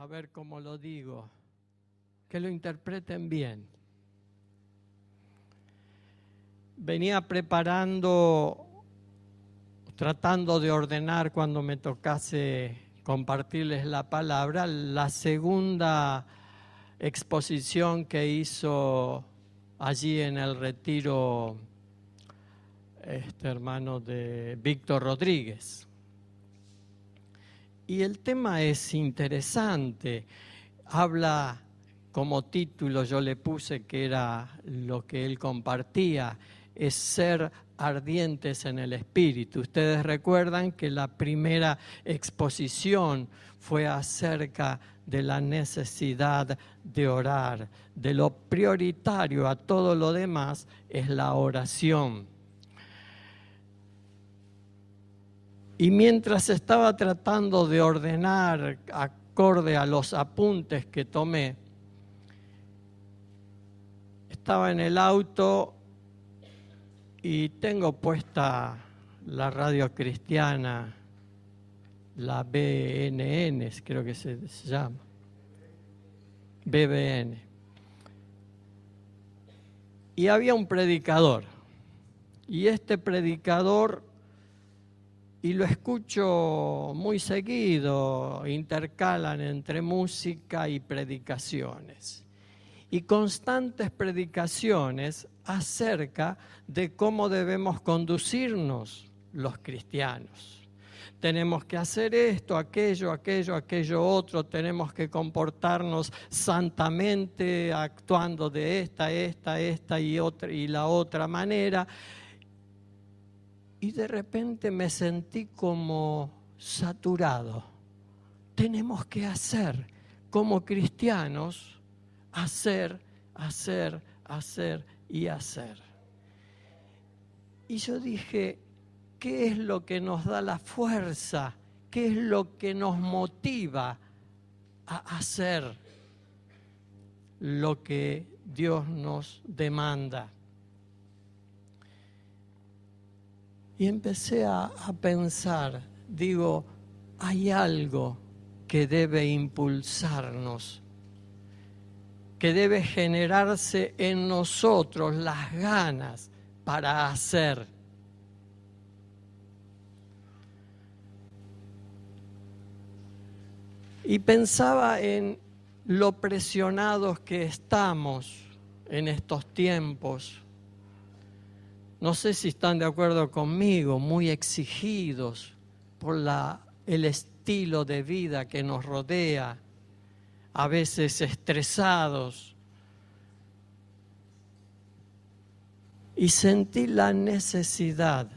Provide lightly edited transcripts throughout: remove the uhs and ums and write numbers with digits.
a ver cómo lo digo, que lo interpreten bien. Venía preparando, tratando de ordenar cuando me tocase compartirles la palabra, la segunda exposición que hizo allí en el retiro hermano de Víctor Rodríguez. Y el tema es interesante. Habla, como título yo le puse que era lo que él compartía, es ser ardientes en el espíritu. Ustedes recuerdan que la primera exposición fue acerca de la necesidad de orar. De lo prioritario a todo lo demás es la oración. Y mientras estaba tratando de ordenar acorde a los apuntes que tomé, estaba en el auto y tengo puesta la radio cristiana, la BNN, creo que se llama, BBN. Y había un predicador, y este predicador, y lo escucho muy seguido, intercalan entre música y predicaciones. Y constantes predicaciones acerca de cómo debemos conducirnos los cristianos. Tenemos que hacer esto, aquello otro, tenemos que comportarnos santamente, actuando de esta y la otra manera. Y de repente me sentí como saturado. Tenemos que hacer como cristianos, hacer y hacer. Y yo dije, ¿qué es lo que nos da la fuerza? ¿Qué es lo que nos motiva a hacer lo que Dios nos demanda? Y empecé a pensar, digo, hay algo que debe impulsarnos, que debe generarse en nosotros las ganas para hacer. Y pensaba en lo presionados que estamos en estos tiempos. No sé si están de acuerdo conmigo, muy exigidos por el estilo de vida que nos rodea, a veces estresados. Y sentí la necesidad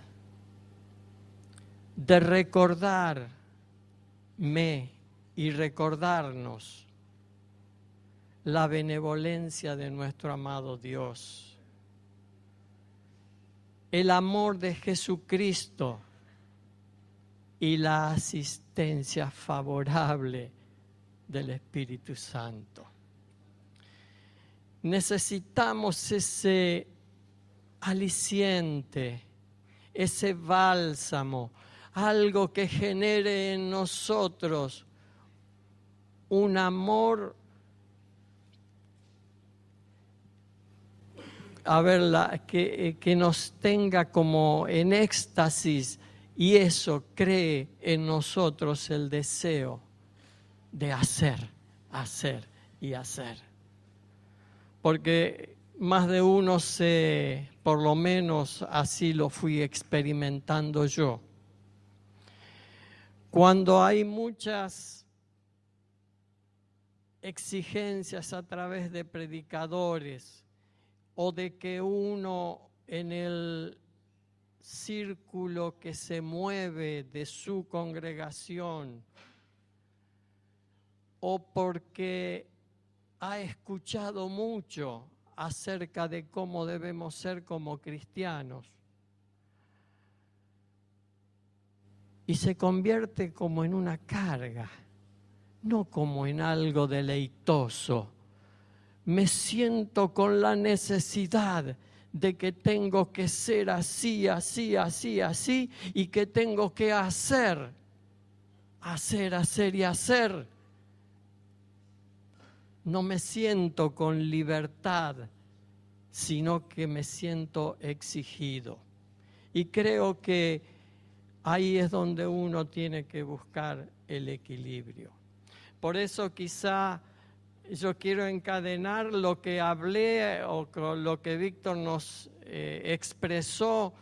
de recordarme y recordarnos la benevolencia de nuestro amado Dios. El amor de Jesucristo y la asistencia favorable del Espíritu Santo. Necesitamos ese aliciente, ese bálsamo, algo que genere en nosotros un amor, que nos tenga como en éxtasis, y eso cree en nosotros el deseo de hacer y hacer. Porque más de uno por lo menos así lo fui experimentando yo. Cuando hay muchas exigencias a través de predicadores, o de que uno en el círculo que se mueve de su congregación, o porque ha escuchado mucho acerca de cómo debemos ser como cristianos, y se convierte como en una carga, no como en algo deleitoso. Me siento con la necesidad de que tengo que ser así, y que tengo que hacer y hacer. no me siento con libertad, sino que me siento exigido. Y creo que ahí es donde uno tiene que buscar el equilibrio. Por eso quizá yo quiero encadenar lo que hablé o lo que Víctor nos expresó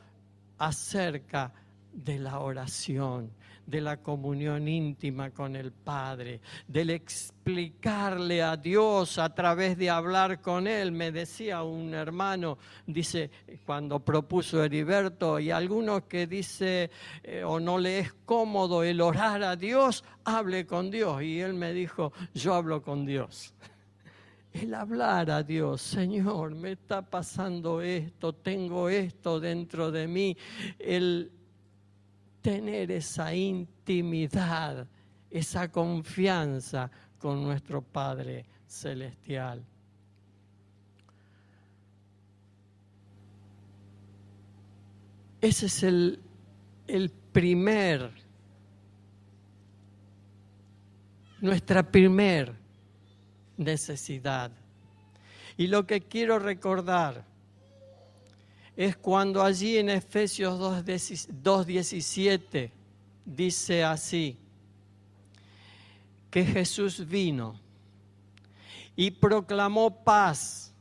acerca de la oración, de la comunión íntima con el Padre, del explicarle a Dios a través de hablar con Él. Me decía un hermano, dice, cuando propuso Heriberto, y algunos que dice o no le es cómodo el orar a Dios, hable con Dios. Y él me dijo, yo hablo con Dios. El hablar a Dios, Señor, me está pasando esto, tengo esto dentro de mí, el tener esa intimidad, esa confianza con nuestro Padre Celestial. Ese es nuestra primer necesidad. Y lo que quiero recordar es cuando allí en Efesios 2:17 dice así, que Jesús vino y proclamó paz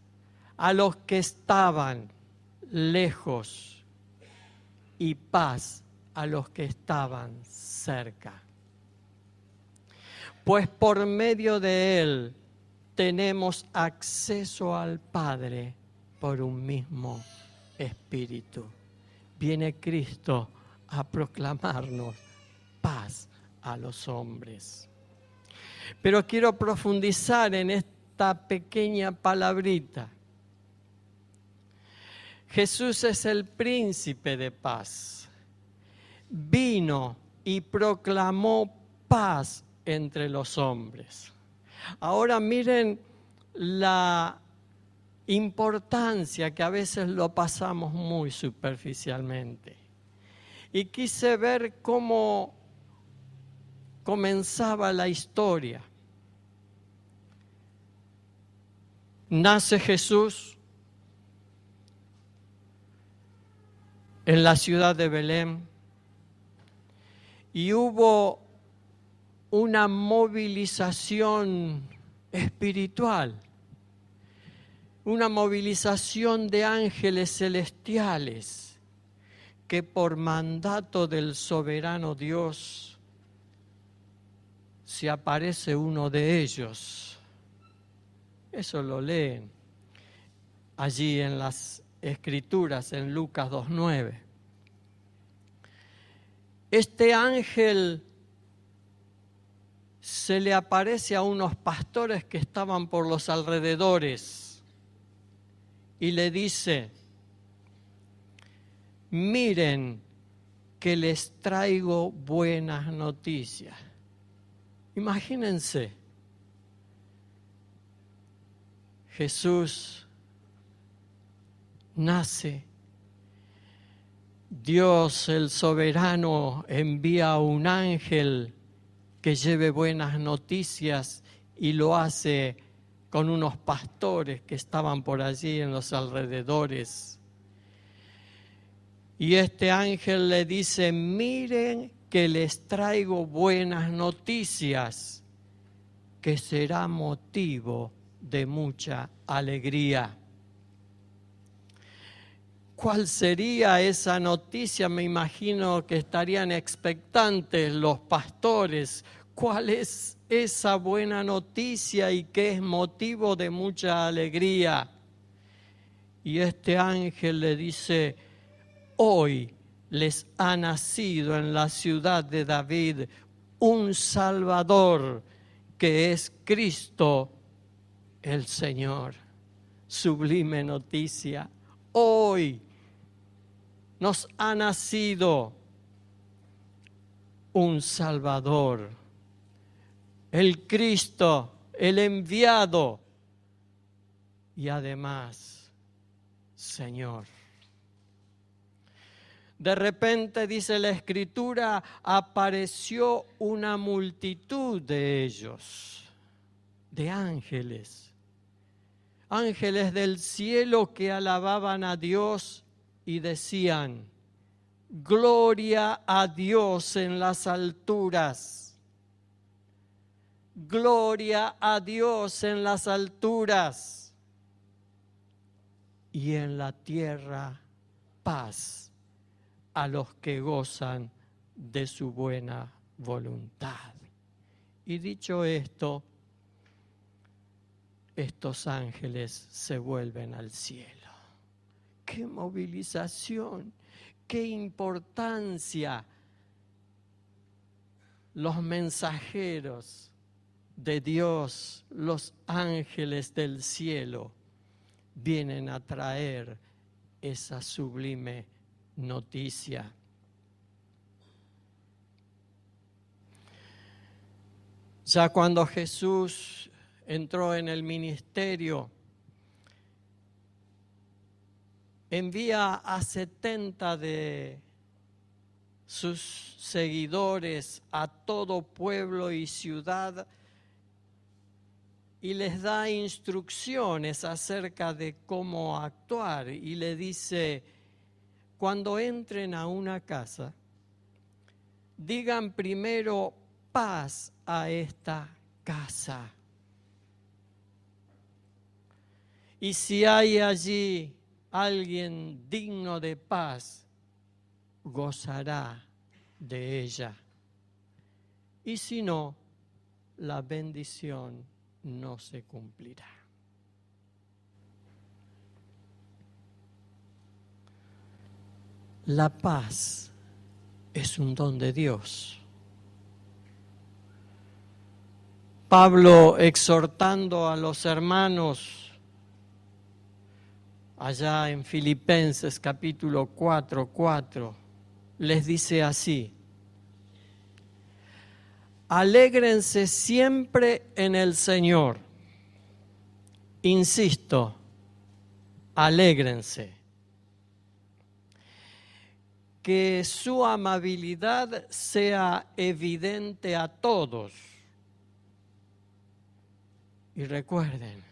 a los que estaban lejos y paz a los que estaban cerca. Pues por medio de Él tenemos acceso al Padre por un mismo Espíritu. Viene Cristo a proclamarnos paz a los hombres. Pero quiero profundizar en esta pequeña palabrita. Jesús es el príncipe de paz. Vino y proclamó paz entre los hombres. Ahora miren la importancia que a veces lo pasamos muy superficialmente. Y quise ver cómo comenzaba la historia. Nace Jesús en la ciudad de Belén y hubo una movilización espiritual, una movilización de ángeles celestiales que por mandato del soberano Dios se aparece uno de ellos. Eso lo leen allí en las Escrituras, en Lucas 2:9. Este ángel se le aparece a unos pastores que estaban por los alrededores y le dice, miren que les traigo buenas noticias. Imagínense, Jesús nace, Dios el soberano envía a un ángel que lleve buenas noticias y lo hace con unos pastores que estaban por allí en los alrededores. Y este ángel le dice, miren que les traigo buenas noticias, que será motivo de mucha alegría. ¿Cuál sería esa noticia? Me imagino que estarían expectantes los pastores. ¿Cuál es esa buena noticia y que es motivo de mucha alegría? Y este ángel le dice, hoy les ha nacido en la ciudad de David un Salvador, que es Cristo el Señor. Sublime noticia. Hoy nos ha nacido un Salvador, el Cristo, el enviado y además Señor. De repente, dice la Escritura, apareció una multitud de ellos. de ángeles. Ángeles del cielo que alababan a Dios y decían: gloria a Dios en las alturas. Gloria a Dios en las alturas. Y en la tierra paz a los que gozan de su buena voluntad. Y dicho esto, estos ángeles se vuelven al cielo. ¡Qué movilización! ¡Qué importancia! Los mensajeros de Dios, los ángeles del cielo, vienen a traer esa sublime noticia. Ya cuando Jesús entró en el ministerio, envía a 70 de sus seguidores a todo pueblo y ciudad y les da instrucciones acerca de cómo actuar. Y le dice: cuando entren a una casa, digan primero paz a esta casa. Y si hay allí alguien digno de paz, gozará de ella. Y si no, la bendición no se cumplirá. La paz es un don de Dios. Pablo, exhortando a los hermanos allá en Filipenses capítulo 4:4, les dice así: alégrense siempre en el Señor. Insisto, alégrense. Que su amabilidad sea evidente a todos. Y recuerden,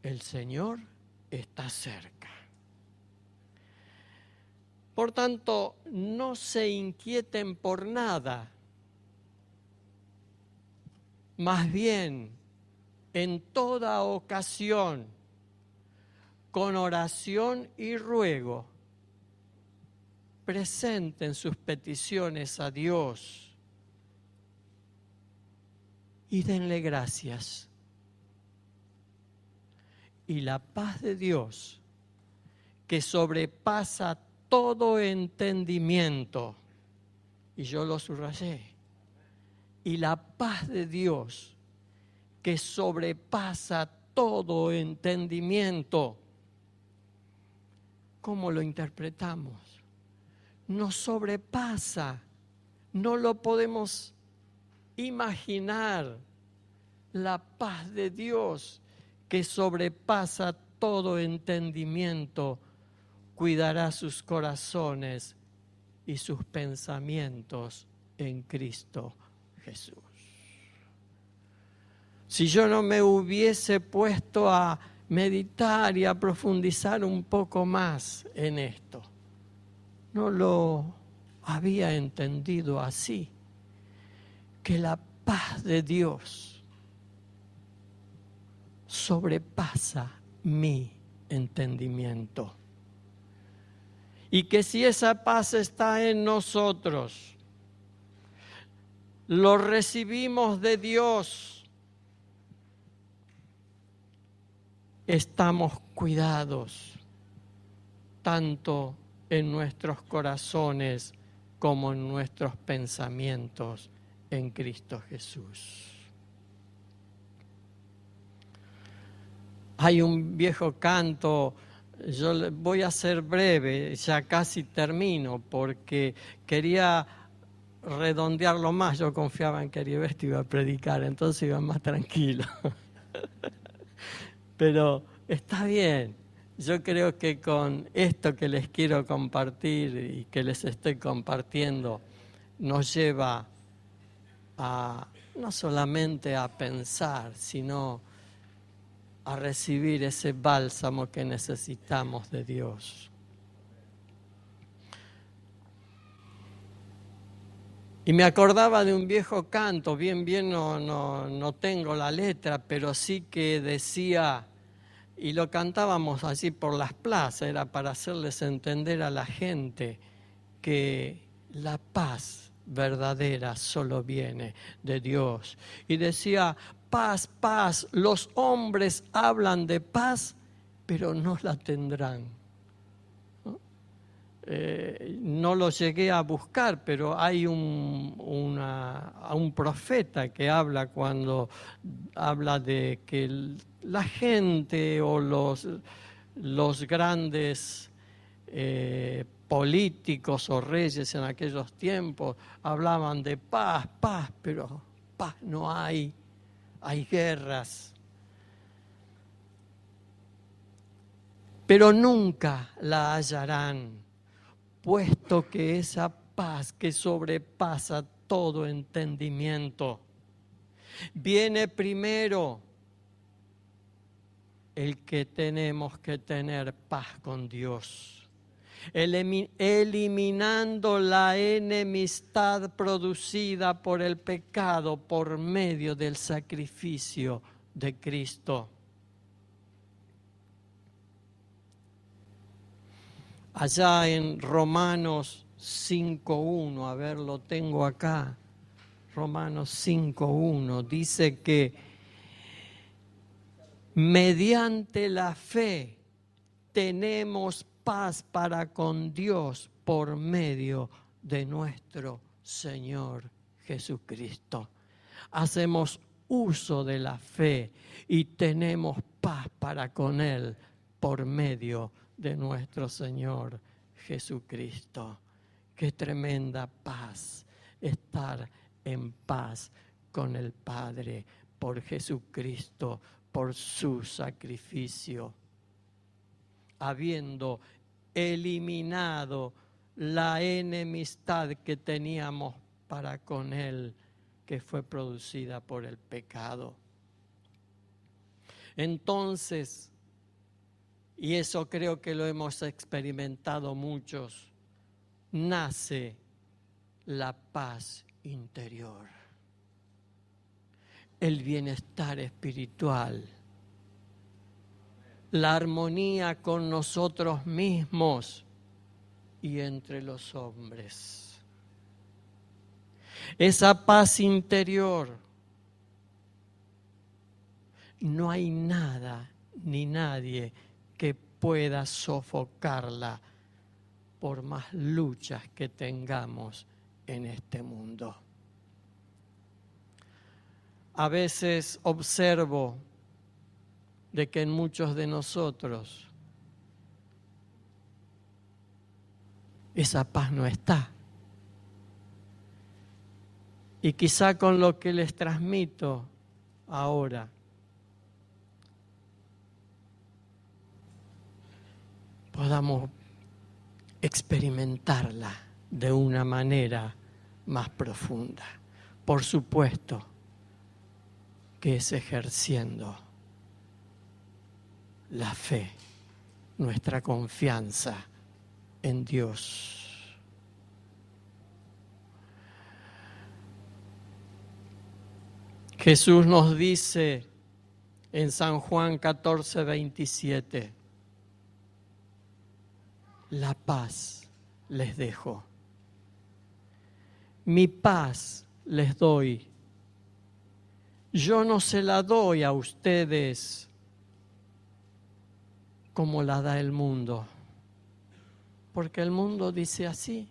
el Señor está cerca. Por tanto, no se inquieten por nada. Más bien, en toda ocasión, con oración y ruego, presenten sus peticiones a Dios y denle gracias. Y la paz de Dios, que sobrepasa todo entendimiento, y yo lo subrayé, y la paz de Dios, que sobrepasa todo entendimiento, ¿cómo lo interpretamos? Nos sobrepasa, no lo podemos imaginar. La paz de Dios, que sobrepasa todo entendimiento, cuidará sus corazones y sus pensamientos en Cristo Jesús. Si yo no me hubiese puesto a meditar y a profundizar un poco más en esto, no lo había entendido así, que la paz de Dios sobrepasa mi entendimiento. Y que si esa paz está en nosotros, lo recibimos de Dios, estamos cuidados tanto en nuestros corazones como en nuestros pensamientos en Cristo Jesús. Hay un viejo canto, yo voy a ser breve, ya casi termino, porque quería redondearlo más. Yo confiaba en que Ariebesto iba a predicar, entonces iba más tranquilo. Pero está bien, yo creo que con esto que les quiero compartir y que les estoy compartiendo, nos lleva a no solamente a pensar, sino a recibir ese bálsamo que necesitamos de Dios. Y me acordaba de un viejo canto, bien no tengo la letra, pero sí que decía, y lo cantábamos así por las plazas, era para hacerles entender a la gente que la paz verdadera solo viene de Dios. Y decía, paz, paz, los hombres hablan de paz, pero no la tendrán. No lo llegué a buscar, pero hay un profeta que habla cuando habla de que la gente o los grandes políticos o reyes en aquellos tiempos hablaban de paz, paz, pero paz no hay, hay guerras. Pero nunca la hallarán, puesto que esa paz que sobrepasa todo entendimiento, viene primero el que tenemos que tener paz con Dios, eliminando la enemistad producida por el pecado por medio del sacrificio de Cristo. Allá en Romanos 5.1, a ver, lo tengo acá, Romanos 5.1, dice que mediante la fe tenemos paz para con Dios por medio de nuestro Señor Jesucristo. Hacemos uso de la fe y tenemos paz para con Él por medio de nuestro Señor Jesucristo. Qué tremenda paz estar en paz con el Padre por Jesucristo, por su sacrificio, habiendo eliminado la enemistad que teníamos para con Él, que fue producida por el pecado. Entonces, y eso creo que lo hemos experimentado muchos, nace la paz interior, el bienestar espiritual, la armonía con nosotros mismos y entre los hombres. Esa paz interior, no hay nada ni nadie que pueda sofocarla por más luchas que tengamos en este mundo. A veces observo de que en muchos de nosotros esa paz no está. Y quizá con lo que les transmito ahora, podamos experimentarla de una manera más profunda. Por supuesto que es ejerciendo la fe, nuestra confianza en Dios. Jesús nos dice en San Juan 14:27, la paz les dejo, mi paz les doy. Yo no se la doy a ustedes como la da el mundo, porque el mundo dice así: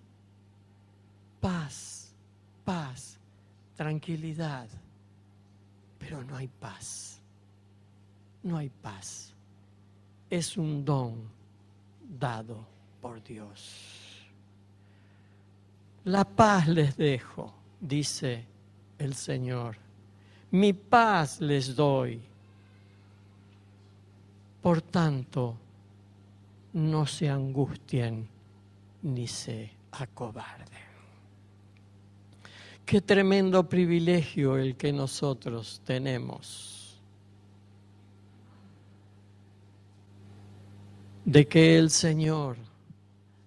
paz, paz, tranquilidad, pero no hay paz, no hay paz. Es un don dado por Dios. La paz les dejo, dice el Señor. Mi paz les doy. Por tanto, no se angustien ni se acobarden. Qué tremendo privilegio el que nosotros tenemos de que el Señor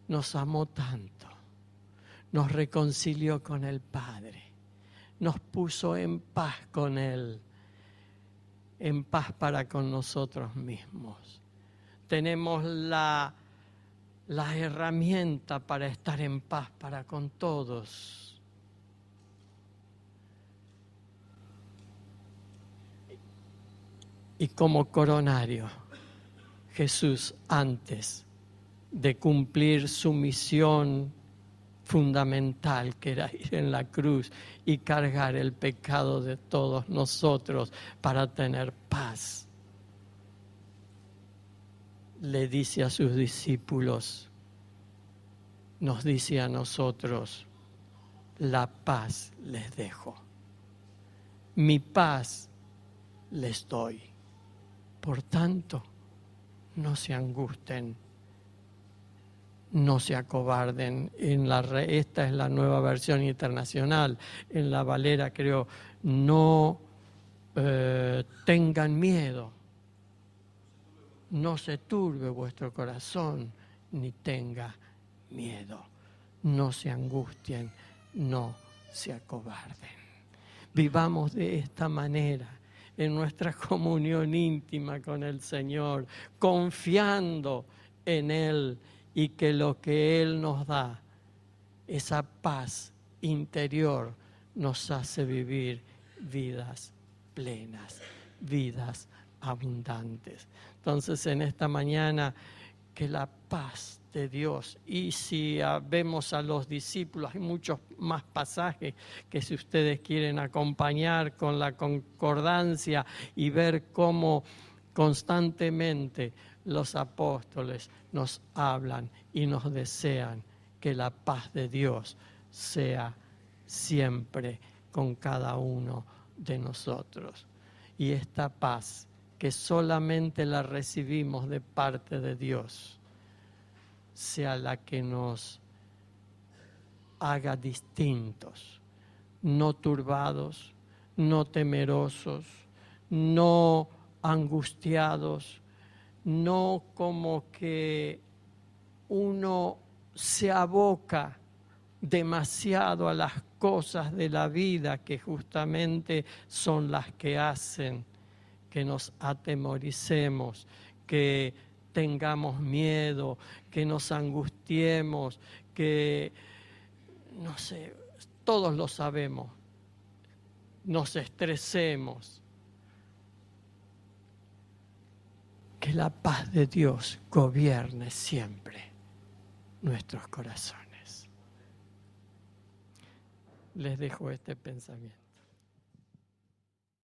nos amó tanto, nos reconcilió con el Padre, nos puso en paz con Él, en paz para con nosotros mismos. Tenemos la herramienta para estar en paz para con todos. Y como coronario, Jesús, antes de cumplir su misión fundamental, que era ir en la cruz y cargar el pecado de todos nosotros para tener paz, le dice a sus discípulos, nos dice a nosotros, la paz les dejo, mi paz les doy. Por tanto, no se angustien, no se acobarden. Esta es la nueva versión internacional. En la Valera creo, no tengan miedo, no se turbe vuestro corazón, ni tenga miedo. No se angustien, no se acobarden. Vivamos de esta manera, en nuestra comunión íntima con el Señor, confiando en Él y que lo que Él nos da, esa paz interior, nos hace vivir vidas plenas, vidas abundantes. Entonces, en esta mañana, que la paz de Dios, y si vemos a los discípulos, hay muchos más pasajes que si ustedes quieren acompañar con la concordancia y ver cómo constantemente los apóstoles nos hablan y nos desean que la paz de Dios sea siempre con cada uno de nosotros. Y esta paz que solamente la recibimos de parte de Dios, sea la que nos haga distintos, no turbados, no temerosos, no angustiados, no como que uno se aboca demasiado a las cosas de la vida que justamente son las que hacen que nos atemoricemos, que tengamos miedo, que nos angustiemos, que, no sé, todos lo sabemos, nos estresemos. Que la paz de Dios gobierne siempre nuestros corazones. Les dejo este pensamiento.